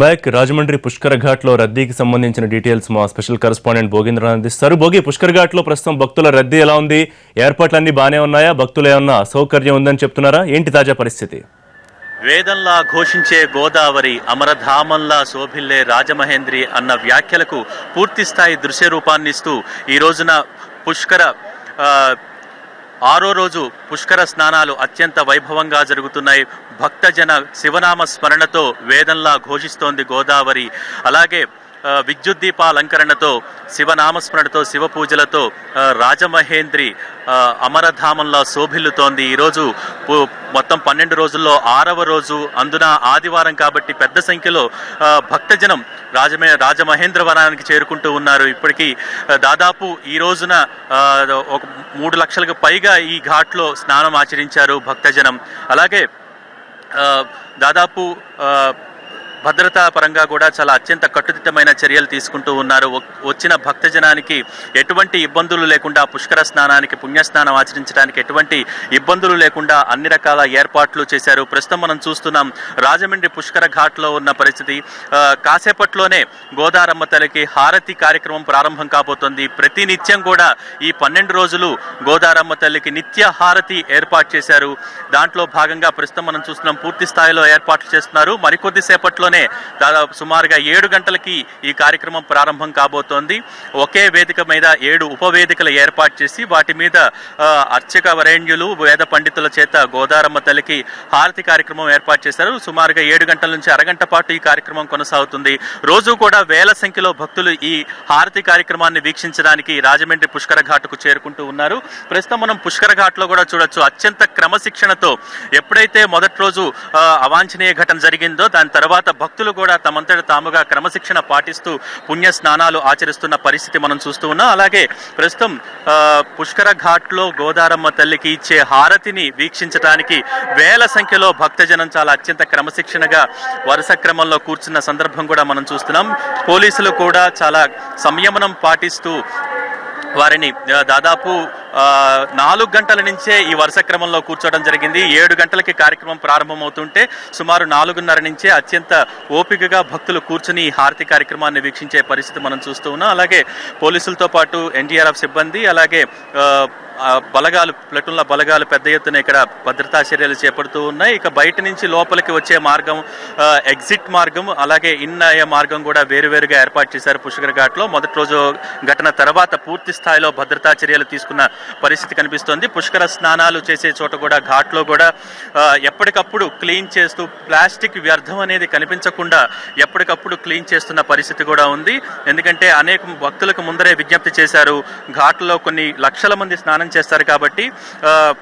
Back Rajahmundry పుష్కర ఘాట్లో రద్దీకి సంబంధించిన details మా స్పెషల్ కరెస్పాండెంట్ భోగేంద్ర అందిస్తారు. భోగి, పుష్కర ఘాట్లో ప్రస్తుతం భక్తుల రద్దీ ఎలా ఉంది? ఏర్పాట్లన్నీ బాగానే ఉన్నాయా? భక్తులు ఏమన్నా అసౌకర్యం ఉందని చెప్తున్నారా? ఏంటి తాజా పరిస్థితి? వేదంలా ఘోషించే గోదావరి, అమరధామంలా శోభిల్లే రాజమహేంద్రి అన్న వ్యాఖ్యలకు పూర్తిస్థాయి దృశ్య రూపాన్నిస్తూ ఈ రోజున పుష్కర ఆరో రోజు పుష్కర స్నానాలు అత్యంత వైభవంగా జరుగుతున్నాయి. భక్తజన శివనామ స్మరణతో వేదంలా ఘోషిస్తోంది గోదావరి. అలాగే విద్యుత్ దీపాలంకరణతో, శివనామస్మరణతో, శివ పూజలతో రాజమహేంద్రి అమరధామంలో శోభిల్లుతోంది. ఈరోజు మొత్తం 12 రోజుల్లో 6వ రోజు, అందున ఆదివారం కాబట్టి పెద్ద సంఖ్యలో భక్తజనం రాజమహేంద్రవనానికి చేరుకుంటూ ఉన్నారు. ఇప్పటికీ దాదాపు ఈ రోజున ఒక 3 లక్షలకు పైగా ఈ ఘాట్లో స్నానం ఆచరించారు భక్తజనం. అలాగే దాదాపు భద్రతా పరంగా కూడా చాలా అత్యంత కట్టుదిట్టమైన చర్యలు తీసుకుంటూ ఉన్నారు. వచ్చిన భక్తజనానికి ఎటువంటి ఇబ్బందులు లేకుండా, పుష్కర స్నానానికి, పుణ్యస్నానం ఆచరించడానికి ఎటువంటి ఇబ్బందులు లేకుండా అన్ని రకాల ఏర్పాట్లు చేశారు. ప్రస్తుతం మనం చూస్తున్నాం రాజమండ్రి పుష్కర ఘాట్లో ఉన్న పరిస్థితి. కాసేపట్లోనే గోదారమ్మ తల్లికి హారతి కార్యక్రమం ప్రారంభం కాబోతోంది. ప్రతి నిత్యం కూడా ఈ 12 రోజులు గోదారమ్మ తల్లికి నిత్య హారతి ఏర్పాటు చేశారు. దాంట్లో భాగంగా ప్రస్తుతం మనం చూస్తున్నాం పూర్తి స్థాయిలో ఏర్పాట్లు చేస్తున్నారు. మరికొద్ది సేపట్లోనే దాదాపు సుమారుగా 7 గంటలకి ఈ కార్యక్రమం ప్రారంభం కాబోతోంది. ఒకే వేదిక మీద 7 ఉపవేదికలు ఏర్పాటు చేసి వాటి మీద అర్చక వరేణ్యులు, వేద పండితుల చేత గోదారమ్మ తల్లికి హారతి కార్యక్రమం ఏర్పాటు చేశారు. సుమారుగా 7 గంటల నుంచి అరగంట పాటు ఈ కార్యక్రమం కొనసాగుతుంది. రోజు కూడా వేల సంఖ్యలో భక్తులు ఈ హారతి కార్యక్రమాన్ని వీక్షించడానికి రాజమండ్రి పుష్కర ఘాట్కు చేరుకుంటూ ఉన్నారు. ప్రస్తుతం మనం పుష్కర ఘాట్లో కూడా చూడొచ్చు, అత్యంత క్రమశిక్షణతో ఎప్పుడైతే మొదటి రోజు అవాంఛనీయ ఘటన జరిగిందో దాని తర్వాత భక్తులు కూడా తమంతట తాముగా క్రమశిక్షణ పాటిస్తూ పుణ్య స్నానాలు ఆచరిస్తున్న పరిస్థితి మనం చూస్తూ ఉన్నాం. అలాగే ప్రస్తుతం పుష్కర ఘాట్లో గోదారమ్మ తల్లికి ఇచ్చే హారతిని వీక్షించడానికి వేల సంఖ్యలో భక్తజనం చాలా అత్యంత క్రమశిక్షణగా వరుస క్రమంలో కూర్చున్న సందర్భం కూడా మనం చూస్తున్నాం. పోలీసులు కూడా చాలా సంయమనం పాటిస్తూ వారిని దాదాపు 4 గంటల నుంచే ఈ వరుస క్రమంలో కూర్చోవడం జరిగింది. 7 గంటలకి కార్యక్రమం ప్రారంభమవుతుంటే సుమారు 4:30 నుంచే అత్యంత ఓపికగా భక్తులు కూర్చుని ఈ హారతి కార్యక్రమాన్ని వీక్షించే పరిస్థితి మనం చూస్తూ ఉన్నాం. అలాగే పోలీసులతో పాటు ఎన్డీఆర్ఎఫ్ సిబ్బంది, అలాగే బలగాలు, ప్లటూన్ల బలగాలు పెద్ద ఎత్తున ఇక్కడ భద్రతా చర్యలు చేపడుతూ ఉన్నాయి. ఇక బయట నుంచి లోపలికి వచ్చే మార్గం, ఎగ్జిట్ మార్గం, అలాగే ఇన్ అయ్యే మార్గం కూడా వేరువేరుగా ఏర్పాటు చేశారు పుష్కర ఘాట్లో. మొదటి రోజు ఘటన తర్వాత పూర్తి స్థాయిలో భద్రతా చర్యలు తీసుకున్న పరిస్థితి కనిపిస్తోంది. పుష్కర స్నానాలు చేసే చోట కూడా, ఘాట్లో కూడా ఎప్పటికప్పుడు క్లీన్ చేస్తూ, ప్లాస్టిక్ వ్యర్థం అనేది కనిపించకుండా ఎప్పటికప్పుడు క్లీన్ చేస్తున్న పరిస్థితి కూడా ఉంది. ఎందుకంటే అనేక భక్తులకు ముందరే విజ్ఞప్తి చేశారు, ఘాట్లో కొన్ని లక్షల మంది స్నానం చేస్తారు కాబట్టి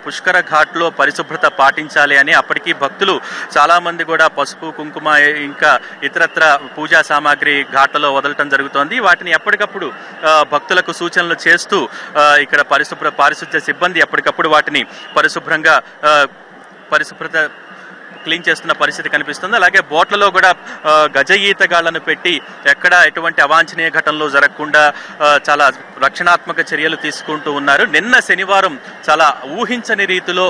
పుష్కర ఘాట్లో పరిశుభ్రత పాటించాలి అని. అప్పటికీ భక్తులు చాలా మంది కూడా పసుపు, కుంకుమ, ఇంకా ఇతరత్ర పూజా సామాగ్రి ఘాట్లలో వదలటం జరుగుతోంది. వాటిని ఎప్పటికప్పుడు భక్తులకు సూచనలు చేస్తూ ఇక్కడ పారిశుద్ధ్య సిబ్బంది ఎప్పటికప్పుడు వాటిని పరిశుభ్రత క్లీన్ చేస్తున్న పరిస్థితి కనిపిస్తుంది. అలాగే బోట్లలో కూడా గజ ఈతగాళ్లను పెట్టి ఎక్కడ ఎటువంటి అవాంఛనీయ ఘటనలు జరగకుండా చాలా రక్షణాత్మక చర్యలు తీసుకుంటూ ఉన్నారు. నిన్న శనివారం చాలా ఊహించని రీతిలో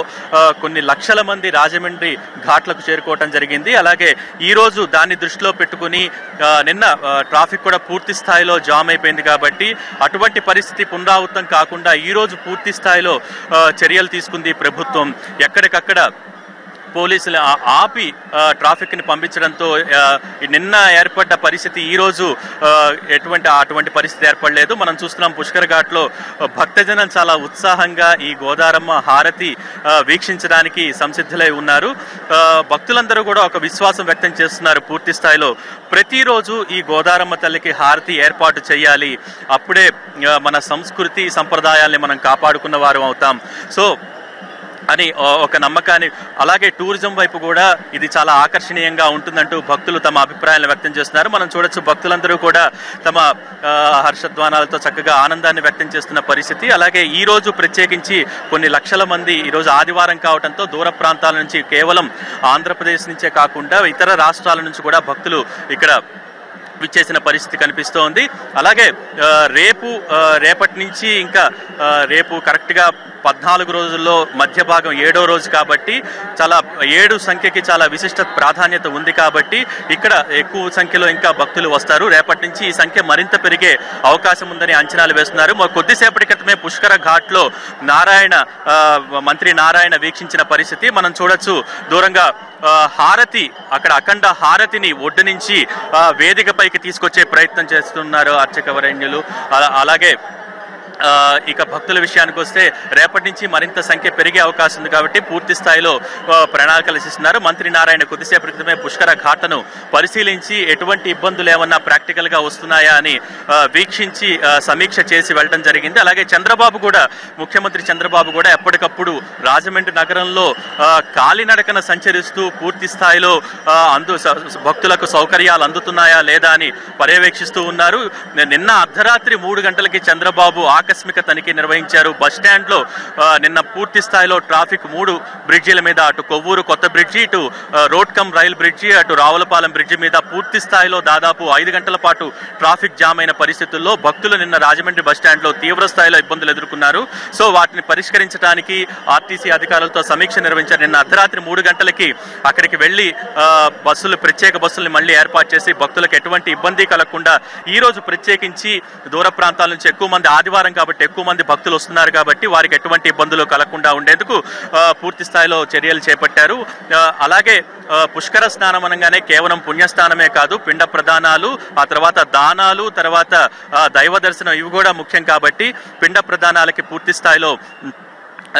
కొన్ని లక్షల మంది రాజమండ్రి ఘాట్లకు చేరుకోవటం జరిగింది. అలాగే ఈరోజు దాన్ని దృష్టిలో పెట్టుకుని నిన్న ట్రాఫిక్ కూడా పూర్తి స్థాయిలో జామ్ అయిపోయింది కాబట్టి అటువంటి పరిస్థితి పునరావృతం కాకుండా ఈరోజు పూర్తి స్థాయిలో చర్యలు తీసుకుంది ప్రభుత్వం. ఎక్కడికక్కడ పోలీసులు ఆపి ట్రాఫిక్ని పంపించడంతో నిన్న ఏర్పడ్డ పరిస్థితి ఈరోజు అటువంటి పరిస్థితి ఏర్పడలేదు. మనం చూస్తున్నాం పుష్కర ఘాట్లో భక్తజనం చాలా ఉత్సాహంగా ఈ గోదారమ్మ హారతి వీక్షించడానికి సంసిద్ధులై ఉన్నారు. భక్తులందరూ కూడా ఒక విశ్వాసం వ్యక్తం చేస్తున్నారు పూర్తి స్థాయిలో, ప్రతిరోజు ఈ గోదారమ్మ తల్లికి హారతి ఏర్పాటు చేయాలి, అప్పుడే మన సంస్కృతి సంప్రదాయాల్ని మనం కాపాడుకున్న వారం అవుతాం సో అని ఒక నమ్మకాన్ని. అలాగే టూరిజం వైపు కూడా ఇది చాలా ఆకర్షణీయంగా ఉంటుందంటూ భక్తులు తమ అభిప్రాయాలను వ్యక్తం చేస్తున్నారు. మనం చూడొచ్చు, భక్తులందరూ కూడా తమ హర్షధ్వానాలతో చక్కగా ఆనందాన్ని వ్యక్తం చేస్తున్న పరిస్థితి. అలాగే ఈ రోజు ప్రత్యేకించి కొన్ని లక్షల మంది, ఈరోజు ఆదివారం కావడంతో దూర ప్రాంతాల నుంచి, కేవలం ఆంధ్రప్రదేశ్ నుంచే కాకుండా ఇతర రాష్ట్రాల నుంచి కూడా భక్తులు ఇక్కడ విచ్చేసిన పరిస్థితి కనిపిస్తోంది. అలాగే రేపటి నుంచి ఇంకా రేపు కరెక్ట్గా 14 రోజుల్లో మధ్య భాగం 7వ రోజు కాబట్టి 7 సంఖ్యకి చాలా విశిష్ట ప్రాధాన్యత ఉంది కాబట్టి ఇక్కడ ఎక్కువ సంఖ్యలో ఇంకా భక్తులు వస్తారు. రేపటి నుంచి ఈ సంఖ్య మరింత పెరిగే అవకాశం ఉందని అంచనాలు వేస్తున్నారు. కొద్దిసేపటి క్రితమే పుష్కర ఘాట్లో మంత్రి నారాయణ వీక్షించిన పరిస్థితి మనం చూడొచ్చు. దూరంగా హారతి, అక్కడ అఖండ హారతిని ఒడ్డు నుంచి వేదికపైకి తీసుకొచ్చే ప్రయత్నం చేస్తున్నారు అర్చక వరేణ్యులు. అలాగే ఇక భక్తుల విషయానికి వస్తే రేపటి నుంచి మరింత సంఖ్య పెరిగే అవకాశం ఉంది కాబట్టి పూర్తి స్థాయిలో ప్రణాళికలు రచిస్తున్నారు. మంత్రి నారాయణ కొద్దిసేపటి క్రితమే పుష్కర ఘాట్ను పరిశీలించి ఎటువంటి ఇబ్బందులు ఏమన్నా ప్రాక్టికల్ గా వస్తున్నాయా అని వీక్షించి సమీక్ష చేసి వెళ్ళడం జరిగింది. అలాగే ముఖ్యమంత్రి చంద్రబాబు కూడా ఎప్పటికప్పుడు రాజమండ్రి నగరంలో కాలినడకన సంచరిస్తూ పూర్తి స్థాయిలో భక్తులకు సౌకర్యాలు అందుతున్నాయా లేదా అని పర్యవేక్షిస్తూ ఉన్నారు. నిన్న అర్ధరాత్రి 3 గంటలకి చంద్రబాబు ఆకస్మిక తనిఖీ నిర్వహించారు. బస్టాండ్ లో నిన్న పూర్తి స్థాయిలో ట్రాఫిక్ 3 బ్రిడ్జిల మీద, అటు కొవ్వూరు కొత్త బ్రిడ్జి, ఇటు రోడ్ కమ్ రైల్ బ్రిడ్జి, అటు రావులపాలెం బ్రిడ్జి మీద పూర్తి స్థాయిలో దాదాపు 5 గంటల పాటు ట్రాఫిక్ జామ్ అయిన పరిస్థితుల్లో భక్తులు నిన్న రాజమండ్రి బస్టాండ్ లో తీవ్ర స్థాయిలో ఇబ్బందులు ఎదుర్కొన్నారు. సో వాటిని పరిష్కరించడానికి ఆర్టీసీ అధికారులతో సమీక్ష నిర్వహించారు. నిన్న అర్ధరాత్రి 3 గంటలకి అక్కడికి వెళ్లి ప్రత్యేక బస్సుల్ని మళ్లీ ఏర్పాటు చేసి భక్తులకు ఎటువంటి ఇబ్బంది కలగకుండా ఈ రోజు ప్రత్యేకించి దూర ప్రాంతాల నుంచి ఎక్కువ మంది ఆదివారం కాబట్టి ఎక్కువ మంది భక్తులు వస్తున్నారు కాబట్టి వారికి ఎటువంటి ఇబ్బందులు కలగకుండా ఉండేందుకు పూర్తి స్థాయిలో చర్యలు చేపట్టారు. అలాగే పుష్కర స్నానం అనగానే కేవలం పుణ్యస్నానమే కాదు, పిండ ప్రదానాలు, ఆ తర్వాత దానాలు, తర్వాత దైవ దర్శనం ఇవి కూడా ముఖ్యం కాబట్టి పిండ ప్రదానాలకి పూర్తి స్థాయిలో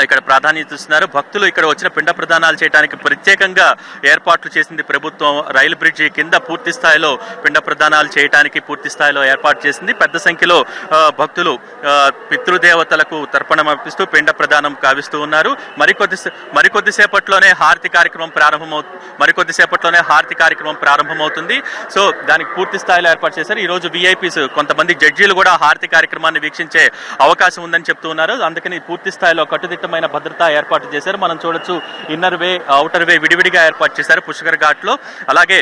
ఇక్కడ ప్రాధాన్యత ఇస్తున్నారు. భక్తులు ఇక్కడ వచ్చిన పిండ ప్రదానాలు చేయడానికి ప్రత్యేకంగా ఏర్పాట్లు చేసింది ప్రభుత్వం. రైలు బ్రిడ్జి కింద పూర్తి స్థాయిలో పిండ ప్రదానాలు చేయడానికి పూర్తి స్థాయిలో ఏర్పాటు చేసింది. పెద్ద సంఖ్యలో భక్తులు పితృదేవతలకు తర్పణం అర్పిస్తూ పిండ ప్రదానం కావిస్తూ ఉన్నారు. మరికొద్దిసేపట్లోనే హారతి కార్యక్రమం ప్రారంభమవుతుంది. సో దానికి పూర్తి స్థాయిలో ఏర్పాటు చేశారు. ఈ రోజు విఐపీస్ కొంతమంది జడ్జీలు కూడా హారతి కార్యక్రమాన్ని వీక్షించే అవకాశం ఉందని చెప్తూ ఉన్నారు. అందుకని పూర్తి స్థాయిలో కట్టుదిట్టమైన భద్రతా ఏర్పాటు చేశారు. మనం చూడొచ్చు, ఇన్నర్ వే, ఔటర్ వే విడివిడిగా ఏర్పాటు చేశారు పుష్కర్ ఘాట్ లో. అలాగే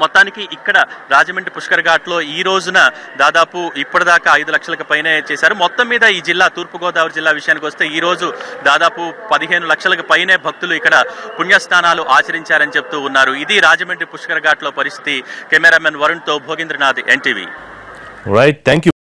మొత్తానికి ఇక్కడ రాజమండ్రి పుష్కర్ ఘాట్ లో ఈ రోజున దాదాపు ఇప్పటిదాకా 5 లక్షలకు పైనే చేశారు. మొత్తం మీద ఈ జిల్లా తూర్పుగోదావరి జిల్లా విషయానికి వస్తే ఈ రోజు దాదాపు 15 లక్షలకు పైనే భక్తులు ఇక్కడ పుణ్యస్నానాలు ఆచరించారని చెప్తూ ఉన్నారు. ఇది రాజమండ్రి పుష్కర్ ఘాట్ లో పరిస్థితి. కెమెరామెన్ వరుణ్ తో భోగేంద్రనాథ్, ఎన్టీవీ. Right, thank you.